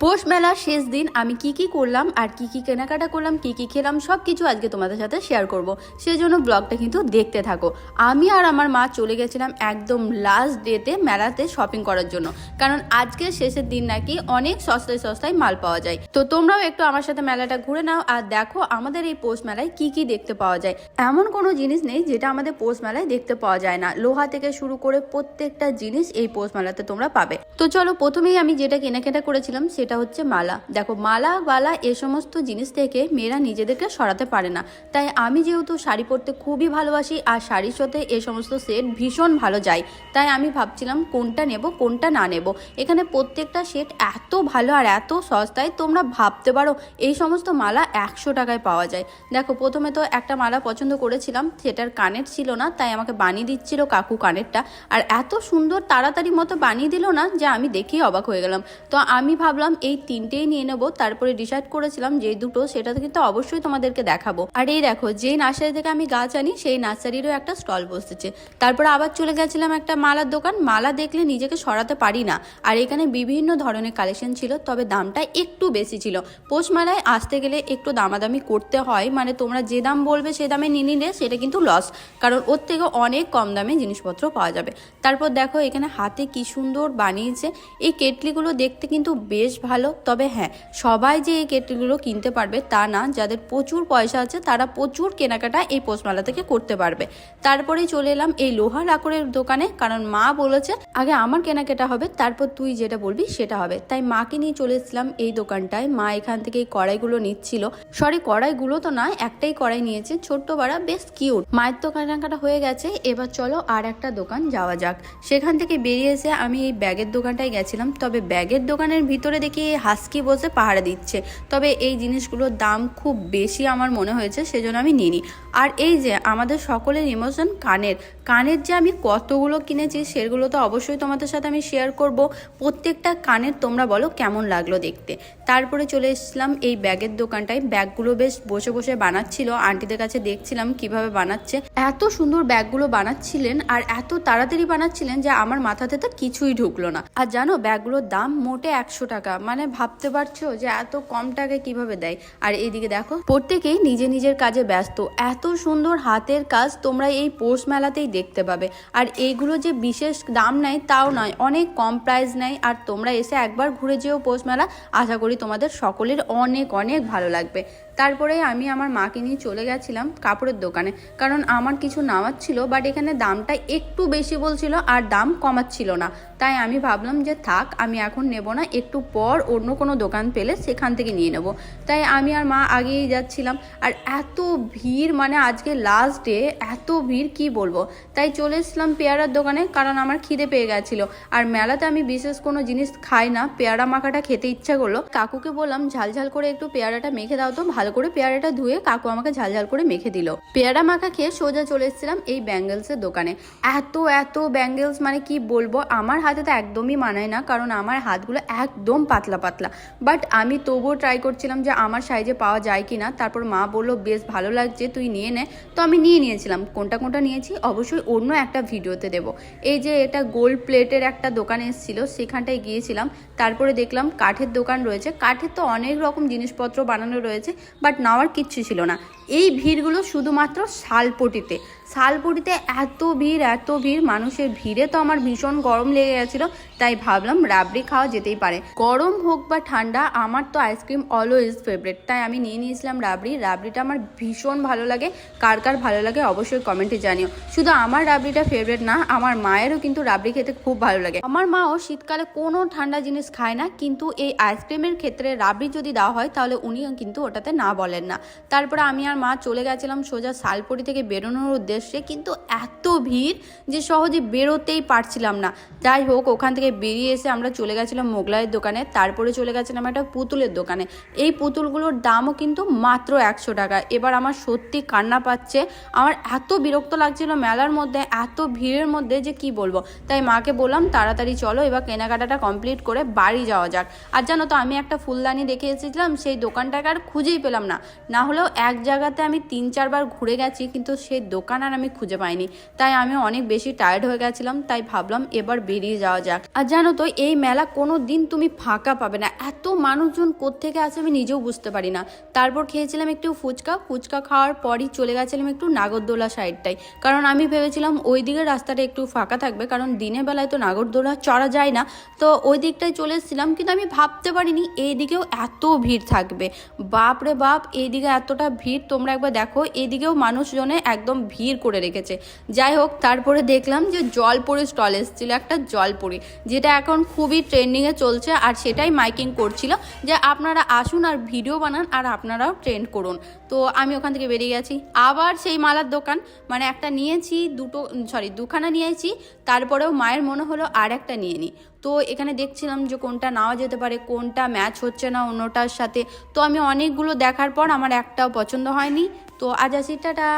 পৌষ মেলার শেষ দিন আমি কি করলাম আর কি কেনাকাটা করলাম, কি খেলাম, সব কিছু আজকে তোমাদের সাথে শেয়ার করব। সেই জন্য ব্লগটা কিন্তু দেখতে থাকো। আমি আর আমার মা চলে গেছিলাম একদম লাস্ট ডেতে মেলাতে শপিং করার জন্য, কারণ আজকে শেষের দিন নাকি অনেক সস্তায় মাল পাওয়া যায়। তো তোমরাও একটু আমার সাথে মেলাটা ঘুরে নাও আর দেখো আমাদের এই পৌষ মেলায় কি দেখতে পাওয়া যায়। এমন কোনো জিনিস নেই যেটা আমাদের পৌষ মেলায় দেখতে পাওয়া যায় না। লোহা থেকে শুরু করে প্রত্যেকটা জিনিস এই পৌষ মেলাতে তোমরা পাবে। তো চলো, প্রথমেই আমি যেটা কেনাকাটা করেছিলাম সেটা হচ্ছে মালা। দেখো, মালা এ সমস্ত জিনিস থেকে মেয়েরা নিজেদেরকে সরাতে পারে না। তাই আমি যেহেতু শাড়ি পরতে খুবই ভালোবাসি আর শাড়ির সাথে এ সমস্ত সেট ভীষণ ভালো যায়, তাই আমি ভাবছিলাম কোনটা নেব কোনটা না নেব। এখানে প্রত্যেকটা সেট এত ভালো আর এত সস্তায় তোমরা ভাবতে পারো এই সমস্ত মালা 100 টাকায় পাওয়া যায়। দেখো, প্রথমে তো একটা মালা পছন্দ করেছিলাম, সেটার কানের ছিল না, তাই আমাকে বানিয়ে দিচ্ছিল কাকু কানেরটা। আর এত সুন্দর তাড়াতাড়ি মতো বানিয়ে দিল না যে আমি দেখেই অবাক হয়ে গেলাম। তো আমি ভাবলাম এই তিনটেই নিয়ে নেবো। তারপরে ডিসাইড করেছিলাম যে দুটো সেটা কিন্তু অবশ্যই তোমাদেরকে দেখাবো। আর এই দেখো, যেই নার্সারি থেকে আমি গাছ আনি সেই নার্সারিরও একটা স্টল বসেছে। তারপরে আবার চলে গেছিলাম একটা মালার দোকান। মালা দেখলে নিজেকে সরাতে পারি না। আর এখানে বিভিন্ন ধরনের কালেকশন ছিল, তবে দামটা একটু বেশি ছিল। পৌষ মেলায় আসতে গেলে একটু দামাদামি করতে হয়, মানে তোমরা যে দাম বলবে সে দামে নিয়ে নিলে সেটা কিন্তু লস, কারণ ওর থেকে অনেক কম দামে জিনিসপত্র পাওয়া যাবে। তারপর দেখো এখানে হাতে কি সুন্দর বানিয়েছে। এই কেটলিগুলো দেখতে কিন্তু বেশ ভালো, তবে হ্যাঁ, সবাই যে এই কেটলিগুলো কিনতে পারবে তা না। যাদের প্রচুর পয়সা আছে তারা প্রচুর কেনাকাটা এই পৌষ মেলা থেকে করতে পারবে। তারপরেই চলে এলাম এই লোহা লাকড়ের দোকানে, কারণ মা বলেছে আগে আমার কেনাকাটা হবে, তারপর তুই যেটা বলবি সেটা হবে। তাই মাকে নিয়ে চলে এসেছিলাম এই দোকানটায়। মা এখান থেকে এই কড়াইগুলো নিচ্ছিল। সরি, কড়াইগুলো তো নয়, একটাই কড়াই নিয়েছে, ছোট্ট বাড়া, বেশ কিউট। মায়ের তো কেনাকাটা হয়ে গেছে, এবার চলো আর একটা দোকান যাওয়া যাক। সেখান থেকে বেরিয়ে এসে আমি এই ব্যাগের দোকানটায় গেছিলাম। তবে ব্যাগের দোকানের ভিতরে দেখি হাস্কি বসে পাহারা দিচ্ছে, তবে এই জিনিসগুলোর দাম খুব বেশি আমার মনে হয়েছে, সেজন্য আমি নিইনি। আর এই যে আমাদের সকলের ইমোশন কানের যে আমি কতগুলো কিনেছি সেগুলো তো অবশ্যই তোমাদের সাথে আমি শেয়ার করব। প্রত্যেকটা কানের তোমরা বলো কেমন লাগলো দেখতে। তারপরে চলে এসেছিলাম এই ব্যাগের দোকানটায়। ব্যাগগুলো বেশ বসে বানাচ্ছিল, আন্টিদের কাছে দেখছিলাম কিভাবে বানাচ্ছে। এত সুন্দর ব্যাগগুলো বানাচ্ছিলেন আর এত তাড়াতাড়ি বানাচ্ছিলেন যে আমার মাথাতে তো কিছুই ঢুকলো না। আর জানো, ব্যাগগুলোর দাম মোটে 100 টাকা, মানে ভাবতে পারছো যে এত কম টাকায় কিভাবে দেয়। আর এইদিকে দেখো, প্রত্যেকেই নিজের কাজে ব্যস্ত। এত সুন্দর হাতের কাজ তোমরা এই পৌষ মেলাতেই দেখতে পাবে। আর এইগুলো যে বিশেষ দাম নেয় তাও নয়, অনেক কম প্রাইস নেয়। আর তোমরা এসে একবার ঘুরে যেও পৌষ মেলা, আশা করি তোমাদের সকলের অনেক ভালো লাগবে। তারপরে আমি আমার মাকে নিয়ে চলে গেছিলাম কাপড়ের দোকানে, কারণ আমার কিছু নেওয়ার ছিল, বাট এখানে দামটা একটু বেশি বলছিল আর দাম কমাচ্ছিল না। তাই আমি ভাবলাম যে থাক, আমি এখন নেব না, একটু পর অন্য কোনো দোকান পেলে সেখান থেকে নিয়ে নেব। তাই আমি আর মা আগেই যাচ্ছিলাম। আর এত ভিড়, মানে আজকে লাস্ট ডে, এত ভিড় কি বলবো। তাই চলে এসেছিলাম পেয়ারার দোকানে, কারণ আমার খিদে পেয়ে গেছিলো। আর মেলাতে আমি বিশেষ কোনো জিনিস খাই না, পেয়ারা মাখাটা খেতে ইচ্ছা করলো। কাকুকে বললাম ঝাল করে একটু পেয়ারাটা মেখে দাও তো। ভালো করে পেয়ারাটা ধুয়ে কাকু আমাকে ঝাল করে মেখে দিল। পেয়ারা মাখা খেয়ে সোজা চলে এসেছিলাম এই ব্যাঙ্গেলসের দোকানে। এত ব্যাঙ্গেলস, মানে কি বলবো, আমার হাতে তো একদমই মানায় না, কারণ আমার হাতগুলো একদম পাতলা। বাট আমি তবুও ট্রাই করছিলাম যে আমার সাইজে পাওয়া যায় কিনা। তারপর মা বললো বেশ ভালো লাগছে, তুই নিয়ে নে। তো আমি নিয়েছিলাম। কোনটা নিয়েছি অবশ্যই অন্য একটা ভিডিওতে দেবো। এই যে এটা গোল্ড প্লেটের একটা দোকান এসেছিল, সেখানটায় গিয়েছিলাম। তারপরে দেখলাম কাঠের দোকান রয়েছে। কাঠের তো অনেক রকম জিনিসপত্র বানানো রয়েছে, বাট নেওয়ার কিচ্ছু ছিল না। এই ভিড়গুলো শুধুমাত্র শালপটিতে এত ভিড়, মানুষের ভিড়ে তো আমার ভীষণ গরম লেগে গেছিলো। তাই ভাবলাম রাবড়ি খাওয়া যেতেই পারে, গরম হোক বা ঠান্ডা, আমার তো আইসক্রিম অলওয়েজ ফেভারিট। তাই আমি নিয়ে নিয়েছিলাম রাবড়িটা আমার ভীষণ ভালো লাগে। কার ভালো লাগে অবশ্যই কমেন্টে জানিও। শুধু আমার রাবড়িটা ফেভারিট না, আমার মায়েরও কিন্তু রাবড়ি খেতে খুব ভালো লাগে। আমার মাও শীতকালে কোনো ঠান্ডা জিনিস খায় না, কিন্তু এই আইসক্রিমের ক্ষেত্রে রাবড়ি যদি দেওয়া হয় তাহলে উনিও কিন্তু ওটাতে না বলেন না। তারপরে আমি আর মা চলে গেছিলাম সোজা শালপটি থেকে বেরোনোর উদ্দেশ্যে, কিন্তু এত ভিড় যে সহজে বেরোতেই পারছিলাম না। যাই হোক, ওখান থেকে বেরিয়ে এসে আমরা চলে গেছিলাম মোগলাইয়ের দোকানে। তারপরে চলে গেছিলাম একটা পুতুলের দোকানে। এই পুতুলগুলোর দামও কিন্তু মাত্র 100 টাকা। এবার আমার সত্যি কান্না পাচ্ছে, আমার এত বিরক্ত লাগছিল মেলার মধ্যে, এত ভিড়ের মধ্যে যে কি বলবো। তাই মাকে বললাম তাড়াতাড়ি চলো, এবার কেনাকাটাটা কমপ্লিট করে বাড়ি যাওয়া যাক। আর জানো তো, আমি একটা ফুলদানি দেখে এসেছিলাম, সেই দোকানটাকে আর খুঁজেই পেলাম না। না হলেও এক জায়গায় জায়গাতে আমি 3-4 বার ঘুরে গেছি, কিন্তু সেই দোকান আর আমি খুঁজে পাইনি। তাই আমি অনেক বেশি টায়ার্ড হয়ে গেছিলাম, তাই ভাবলাম এবার বেরিয়ে যাওয়া যাক। আর জানো তো এই মেলা কোনো দিন তুমি ফাঁকা পাবে না, এত মানুষজন কোত্থেকে আসে আমি নিজেও বুঝতে পারি না। তারপর খেয়েছিলাম একটু ফুচকা খাওয়ার পরই চলে গেছিলাম একটু নাগরদোলা সাইডটাই, কারণ আমি ভেবেছিলাম ওই দিকের রাস্তাটা একটু ফাঁকা থাকবে, কারণ দিনের বেলায় তো নাগরদোলা চড়া যায় না। তো ওই দিকটায় চলে এসেছিলাম, কিন্তু আমি ভাবতে পারিনি এই দিকেও এত ভিড় থাকবে। বাপ রে বাপ, এইদিকে এতটা ভিড় তোমরা একবার দেখো, এদিকেও মানুষজনে একদম ভিড় করে রেখেছে। যাই হোক, তারপরে দেখলাম যে জলপুরি স্টল এসেছিল, একটা জলপুরি, যেটা এখন খুবই ট্রেন্ডিংয়ে চলছে, আর সেটাই মাইকিং করছিল যে আপনারা আসুন আর ভিডিও বানান আর আপনারাও ট্রেন্ড করুন। তো আমি ওখান থেকে বেরিয়ে গেছি, আবার সেই মালার দোকান, মানে একটা নিয়েছি, দুখানা নিয়েছি, তারপরেও মায়ের মনে হলো আর একটা নিয়ে নিই। তো এখানে দেখছিলাম যে কোনটা নেওয়া যেতে পারে, কোনটা ম্যাচ হচ্ছে না অন্যটার সাথে। তো আমি অনেকগুলো দেখার পর আমার একটাও পছন্দ হয়নি। তো আজ আসি, টাটা।